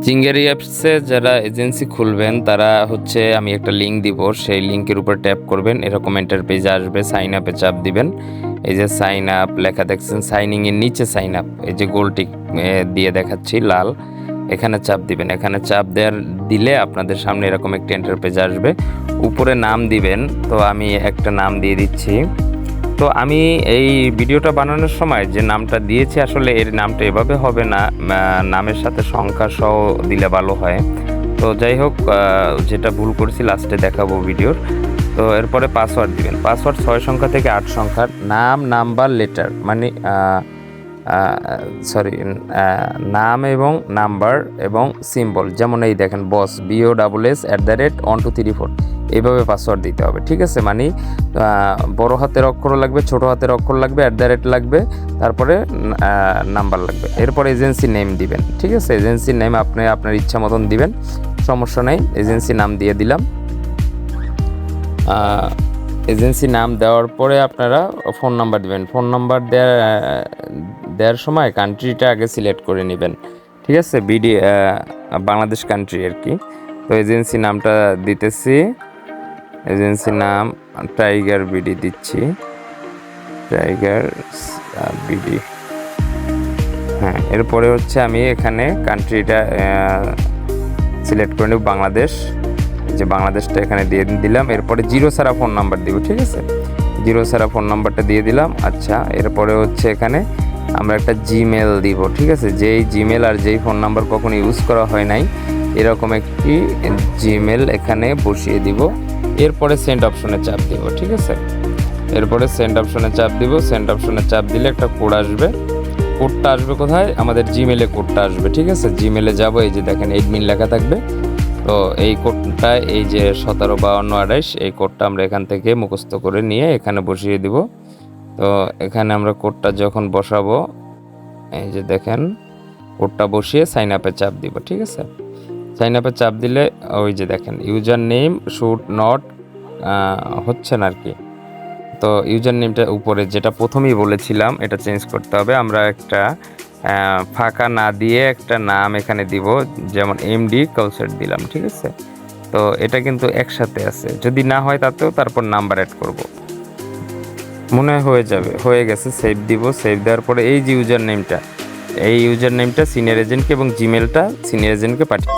চিঙ্গারি অ্যাপসে যারা এজেন্সি খুলবেন তারা হচ্ছে আমি একটা লিঙ্ক দিব, সেই লিঙ্কের উপর ট্যাপ করবেন, এরকম পেজে আসবে। সাইন আপে চাপ দিবেন। এই যে সাইন আপ লেখা দেখছেন, সাইনিং এর নিচে সাইন আপ, এই যে গোলটি দিয়ে দেখাচ্ছি লাল, এখানে চাপ দিবেন। এখানে চাপ দিলে আপনাদের সামনে এরকম একটি পেজ আসবে। উপরে নাম দিবেন, তো আমি একটা নাম দিয়ে দিচ্ছি। তো আমি এই ভিডিওটা বানানোর সময় যে নামটা দিয়েছি আসলে এর নামটা এভাবে হবে না, নামের সাথে সংখ্যা সহ দিলে ভালো হয়। তো যাই হোক, যেটা ভুল করেছি লাস্টে দেখাবো ভিডিওর। তো এরপরে পাসওয়ার্ড দিবেন। পাসওয়ার্ড 6 সংখ্যা থেকে 8 সংখ্যার, নাম, নাম্বার, লেটার, মানে সরি, নাম এবং নাম্বার এবং সিম্বল, যেমন এই দেখেন বস BOSS@1234, এইভাবে পাসওয়ার্ড দিতে হবে। ঠিক আছে, মানে বড় হাতের অক্ষর লাগবে, ছোট হাতের অক্ষর লাগবে, লাগবে, তারপরে নাম্বার লাগবে। এরপর এজেন্সি নেম দিবেন। ঠিক আছে, এজেন্সি নেম আপনি আপনার ইচ্ছা মতন দিবেন, সমস্যা নেই। এজেন্সি নাম দিয়ে দিলাম। এজেন্সি নাম দেওয়ার পরে আপনারা ফোন নাম্বার দিবেন। ফোন নাম্বার দেওয়ার সময় কান্ট্রিটা আগে সিলেক্ট করে নেবেন। ঠিক আছে, বাংলাদেশ কান্ট্রি আর কি। তো এজেন্সি নামটা দিতেছি, এজেন্সি নাম টাইগার বিডি দিচ্ছি, টাইগার বিডি। হ্যাঁ, এরপরে হচ্ছে আমি এখানে কান্ট্রিটা সিলেক্ট করে নেব, বাংলাদেশ। যে বাংলাদেশটা এখানে দিয়ে দিলাম। এরপরে 0 ছাড়া ফোন নাম্বার দিব। ঠিক আছে, 0 ছাড়া ফোন নাম্বারটা দিয়ে দিলাম। আচ্ছা, এরপরে হচ্ছে এখানে আমরা একটা জিমেল দিব। ঠিক আছে, যেই জিমেল আর যেই ফোন নাম্বার কখনো ইউজ করা হয় নাই, এরকম একটি জিমেল এখানে বসিয়ে দিব। এরপরে সেন্ড অপশনে চাপ দিব। ঠিক আছে, এরপরে সেন্ড অপশনে চাপ দিব। সেন্ড অপশনে চাপ দিলে একটা কোড আসবে। কোডটা আসবে কোথায়? আমাদের জিমেলে কোডটা আসবে। ঠিক আছে, জিমেলে যাব, এই যে দেখেন এডমিন লেখা থাকবে। তো এই কোডটা, এই যে 175228, এই কোডটা আমরা এখান থেকে মুখস্থ করে নিয়ে এখানে বসিয়ে দিব। তো এখানে আমরা কোডটা যখন বসাবো, এই যে দেখেন কোডটা বসিয়ে সাইন আপে চাপ দিব। ঠিক আছে, সাইন আপে চাপ দিলে ওই যে দেখেন ইউজার নেম শুড নট, হচ্ছে না আর কি। তো ইউজার নেমটা উপরে যেটা প্রথমেই বলেছিলাম, এটা চেঞ্জ করতে হবে। আমরা একটা ফাঁকা না দিয়ে একটা নাম এখানে দিব, যেমন MD কাউসার দিলাম। ঠিক আছে, তো এটা কিন্তু একসাথে আছে, যদি না হয় তাতেও তারপর নাম্বার অ্যাড করব, মনে হয়ে যাবে, হয়ে গেছে। সেভ দিব। সেভ দেওয়ার পরে এই যে ইউজার নেমটা, এই ইউজার নেমটা সিনিয়র এজেন্টকে এবং জিমেলটা সিনিয়র এজেন্টকে পাঠিয়ে